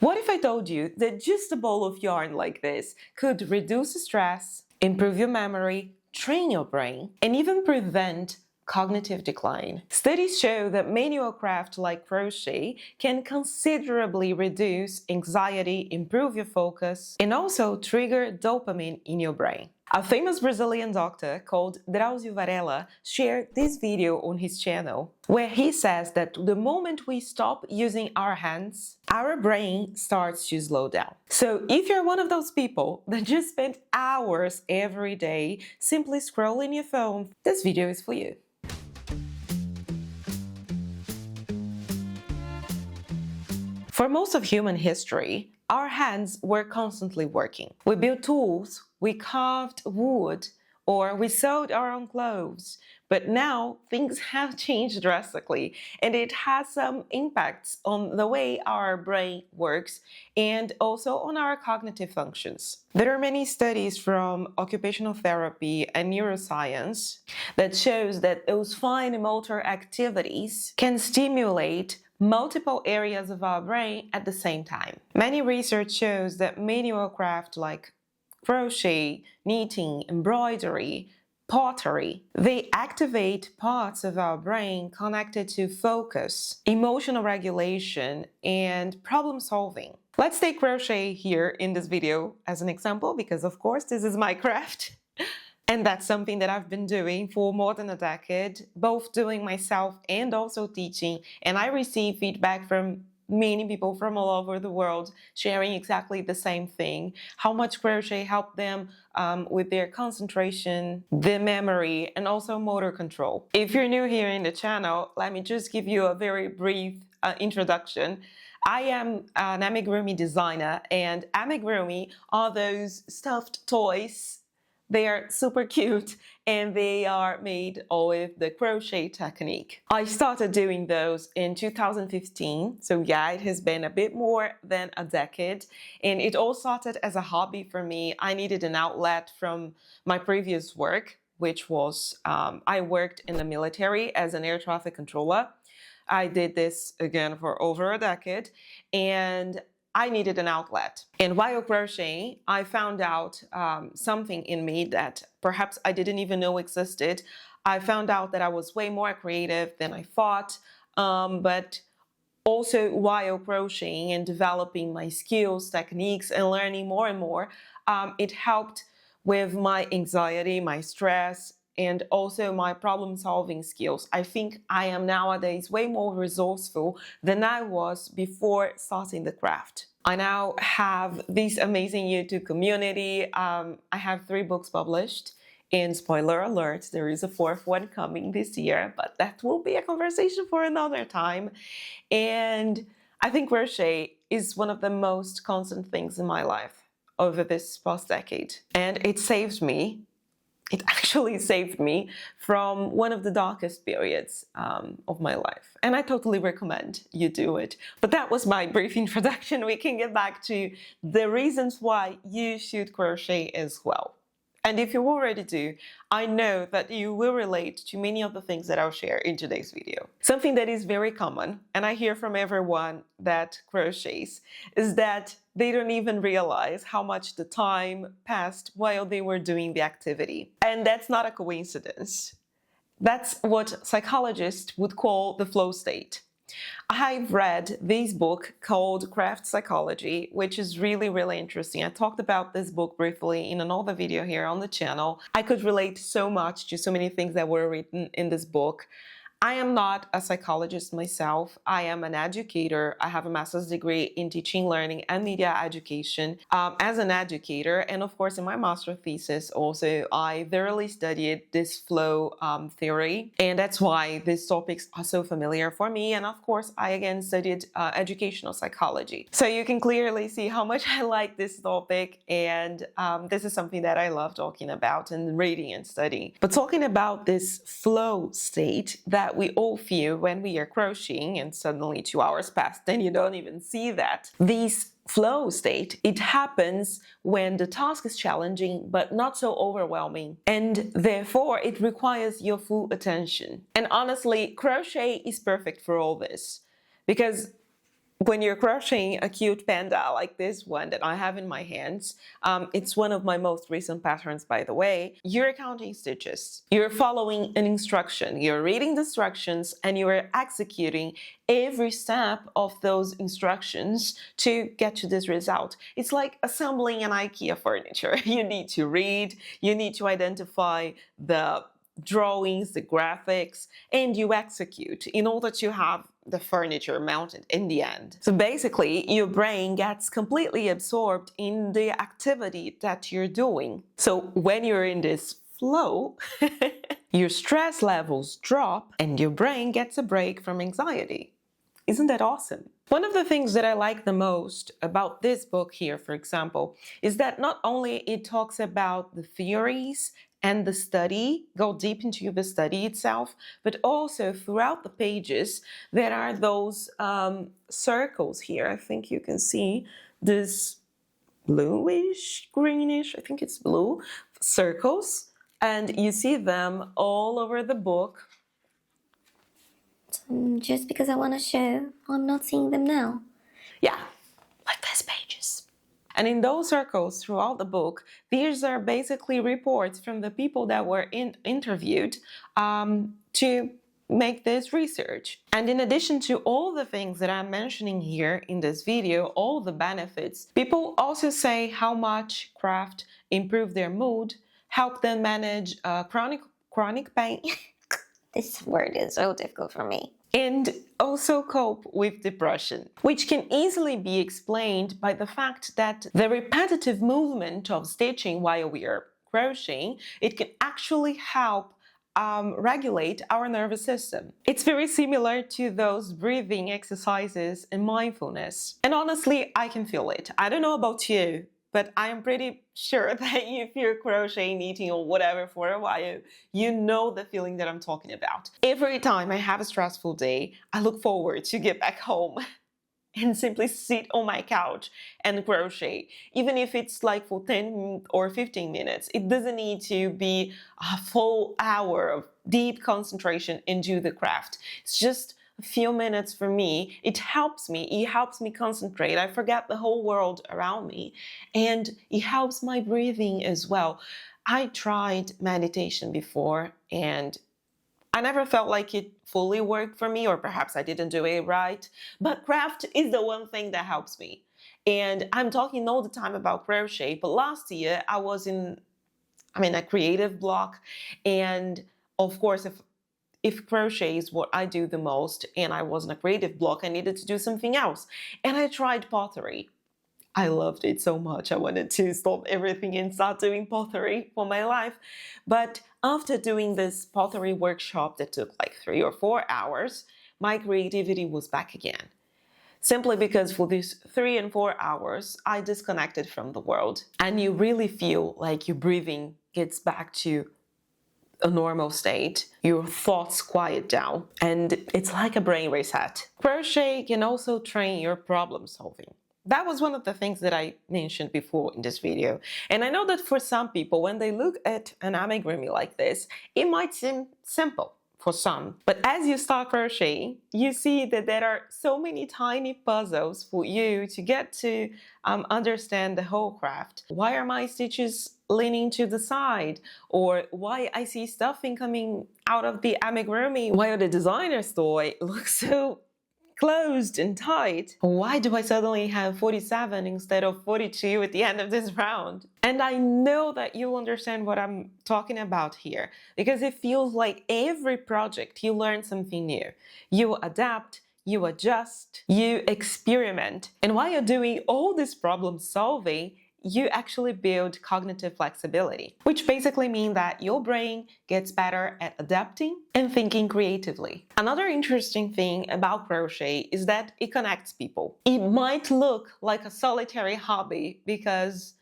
What if I told you that just a ball of yarn like this could reduce stress, improve your memory, train your brain, and even prevent cognitive decline? Studies show that manual craft like crochet can considerably reduce anxiety, improve your focus, and also trigger dopamine in your brain. A famous Brazilian doctor called Drauzio Varela shared this video on his channel, where he says that the moment we stop using our hands, our brain starts to slow down. So if you're one of those people that just spend hours every day simply scrolling your phone, this video is for you. For most of human history, our hands were constantly working. We built tools, we carved wood, or we sewed our own clothes. But now things have changed drastically, and it has some impacts on the way our brain works and also on our cognitive functions. There are many studies from occupational therapy and neuroscience that shows that those fine motor activities can stimulate multiple areas of our brain at the same time. Many research shows that manual craft like crochet, knitting, embroidery, pottery, they activate parts of our brain connected to focus, emotional regulation, and problem solving. Let's take crochet here in this video as an example, because of course this is my craft. And that's something that I've been doing for more than a decade, both doing myself and also teaching. And I receive feedback from many people from all over the world sharing exactly the same thing, how much crochet helped them with their concentration, their memory, and also motor control. If you're new here in the channel, let me just give you a very brief introduction. I am an Amigurumi designer, and Amigurumi are those stuffed toys. They are super cute and they are made with the crochet technique. I started doing those in 2015. So yeah, it has been a bit more than a decade, and it all started as a hobby for me. I needed an outlet from my previous work, which was I worked in the military as an air traffic controller. I did this again for over a decade, and I needed an outlet. And while crocheting, I found out something in me that perhaps I didn't even know existed. I found out that I was way more creative than I thought, but also while crocheting and developing my skills, techniques, and learning more and more, it helped with my anxiety, my stress, and also my problem-solving skills. I think I am nowadays way more resourceful than I was before starting the craft. I now have this amazing YouTube community. I have 3 books published, and spoiler alert, there is a 4th one coming this year, but that will be a conversation for another time. And I think crochet is one of the most constant things in my life over this past decade, and it saved me. It actually saved me from one of the darkest periods of my life. And I totally recommend you do it. But that was my brief introduction. We can get back to the reasons why you should crochet as well. And if you already do, I know that you will relate to many of the things that I'll share in today's video. Something that is very common, and I hear from everyone that crochets, is that they don't even realize how much the time passed while they were doing the activity. And that's not a coincidence. That's what psychologists would call the flow state. I've read this book called Craft Psychology, which is really, really interesting. I talked about this book briefly in another video here on the channel. I could relate so much to so many things that were written in this book. I am not a psychologist myself. I am an educator. I have a master's degree in teaching, learning, and media education. As an educator, and of course in my master thesis also, I thoroughly studied this flow theory, and that's why these topics are so familiar for me. And of course, I again studied educational psychology. So you can clearly see how much I like this topic, and this is something that I love talking about and reading and studying. But talking about this flow state that we all feel when we are crocheting and suddenly 2 hours pass, then you don't even see that. This flow state, it happens when the task is challenging but not so overwhelming, and therefore it requires your full attention. And honestly, crochet is perfect for all this, because When you're crocheting a cute panda like this one that I have in my hands, it's one of my most recent patterns, by the way, you're counting stitches. You're following an instruction. You're reading the instructions and you're executing every step of those instructions to get to this result. It's like assembling an IKEA furniture. You need to read, you need to identify the drawings, the graphics, and you execute in order to have the furniture mounted in the end. So basically, your brain gets completely absorbed in the activity that you're doing. So when you're in this flow, your stress levels drop and your brain gets a break from anxiety. Isn't that awesome? One of the things that I like the most about this book here, for example, is that not only it talks about the theories and the study, go deep into the study itself, but also throughout the pages, there are those circles here. I think you can see this bluish, greenish, I think it's blue, circles, and you see them all over the book. Just because I want to show, I'm not seeing them now. Yeah, like these pages. And in those circles throughout the book, these are basically reports from the people that were interviewed to make this research. And in addition to all the things that I'm mentioning here in this video, all the benefits, people also say how much craft improved their mood, helped them manage chronic pain. This word is so difficult for me. And also cope with depression, which can easily be explained by the fact that the repetitive movement of stitching while we are crocheting, it can actually help regulate our nervous system. It's very similar to those breathing exercises and mindfulness. And honestly, I can feel it. I don't know about you, but I am pretty sure that if you're crocheting, knitting, or whatever for a while, you know the feeling that I'm talking about. Every time I have a stressful day, I look forward to get back home and simply sit on my couch and crochet. Even if it's like for 10 or 15 minutes, it doesn't need to be a full hour of deep concentration into the craft. It's just a few minutes for me. It helps me concentrate. I forget the whole world around me, and it helps my breathing as well. I tried meditation before and I never felt like it fully worked for me, or perhaps I didn't do it right, but craft is the one thing that helps me. And I'm talking all the time about crochet, but last year I was in a creative block, and of course if crochet is what I do the most and I was in a creative block, I needed to do something else. And I tried pottery. I loved it so much. I wanted to stop everything and start doing pottery for my life. But after doing this pottery workshop that took like 3 or 4 hours, my creativity was back again. Simply because for these 3 and 4 hours, I disconnected from the world. And you really feel like your breathing gets back to a normal state, your thoughts quiet down, and it's like a brain reset. Crochet can also train your problem solving. That was one of the things that I mentioned before in this video. And I know that for some people, when they look at an amigurumi like this, it might seem simple for some. But as you start crocheting, you see that there are so many tiny puzzles for you to get to understand the whole craft. Why are my stitches leaning to the side? Or why I see stuffing coming out of the amigurumi while the designer's toy looks so closed and tight. Why do I suddenly have 47 instead of 42 at the end of this round? And I know that you'll understand what I'm talking about here, because it feels like every project you learn something new. You adapt, you adjust, you experiment. And while you're doing all this problem solving, you actually build cognitive flexibility, which basically means that your brain gets better at adapting and thinking creatively. Another interesting thing about crochet is that it connects people. It might look like a solitary hobby because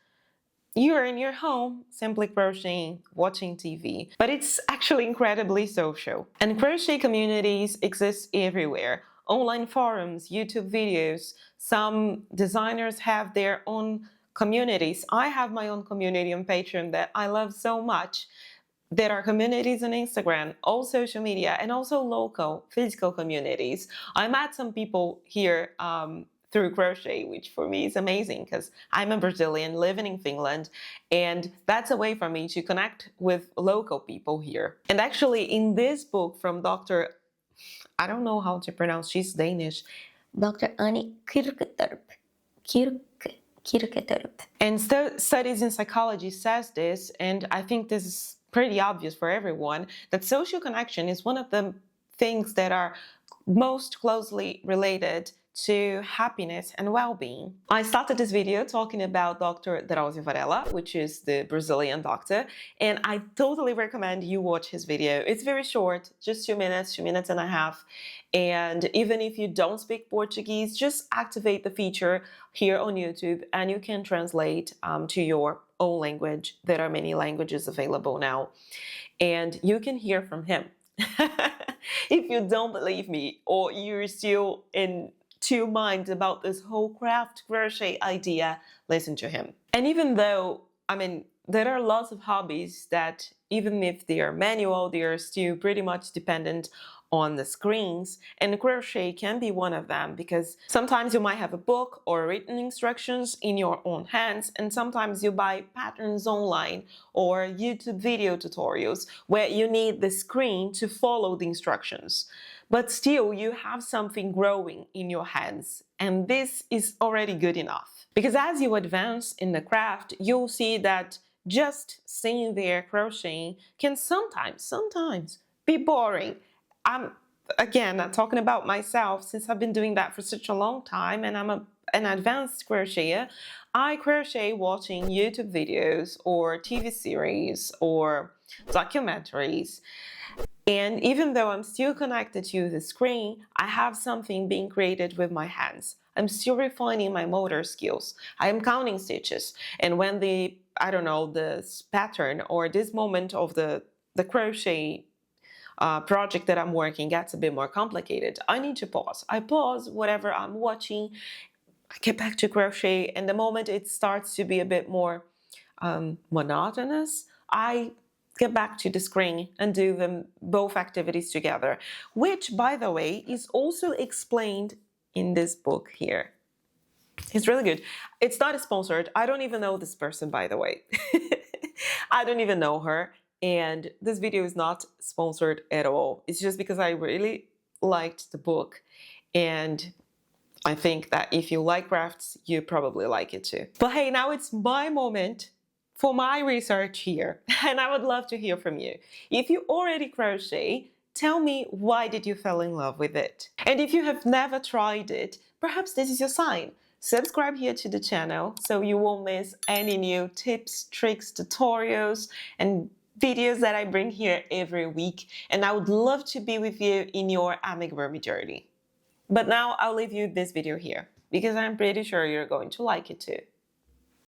you're in your home simply crocheting, watching TV, but it's actually incredibly social. And crochet communities exist everywhere. Online forums, YouTube videos, some designers have their own communities. I have my own community on Patreon that I love so much. There are communities on Instagram, all social media, and also local physical communities. I met some people here through crochet, which for me is amazing because I'm a Brazilian living in Finland, and that's a way for me to connect with local people here. And actually, in this book from Dr. I don't know how to pronounce, she's Danish. Dr. Annie Kierkegaard. And studies in psychology says this, and I think this is pretty obvious for everyone, that social connection is one of the things that are most closely related to happiness and well-being. I started this video talking about Dr. Drauzio Varela, which is the Brazilian doctor, and I totally recommend you watch his video. It's very short, just 2 minutes, 2 minutes and a half. And even if you don't speak Portuguese, just activate the feature here on YouTube and you can translate to your own language. There are many languages available now, and you can hear from him. If you don't believe me, or you're still in two minds about this whole craft crochet idea, listen to him. And even though, there are lots of hobbies that, even if they are manual, they are still pretty much dependent on the screens, and crochet can be one of them, because sometimes you might have a book or written instructions in your own hands, and sometimes you buy patterns online or YouTube video tutorials where you need the screen to follow the instructions. But still, you have something growing in your hands, and this is already good enough. Because as you advance in the craft, you'll see that just sitting there crocheting can sometimes be boring. I'm talking about myself, since I've been doing that for such a long time and I'm an advanced crocheter. I crochet watching YouTube videos or TV series or documentaries. And even though I'm still connected to the screen, I have something being created with my hands. I'm still refining my motor skills. I am counting stitches. And when this pattern or this moment of the crochet project that I'm working gets a bit more complicated, I need to pause. I pause whatever I'm watching, I get back to crochet, and the moment it starts to be a bit more monotonous, I get back to the screen and do them both activities together, which, by the way, is also explained in this book here. It's really good. It's not sponsored. I don't even know this person, by the way. I don't even know her. And this video is not sponsored at all. It's just because I really liked the book. And I think that if you like crafts, you probably like it too. But hey, now it's my moment for my research here. And I would love to hear from you. If you already crochet, tell me, why did you fall in love with it? And if you have never tried it, perhaps this is your sign. Subscribe here to the channel so you won't miss any new tips, tricks, tutorials, and videos that I bring here every week. And I would love to be with you in your Amigurumi journey. But now I'll leave you this video here, because I'm pretty sure you're going to like it too.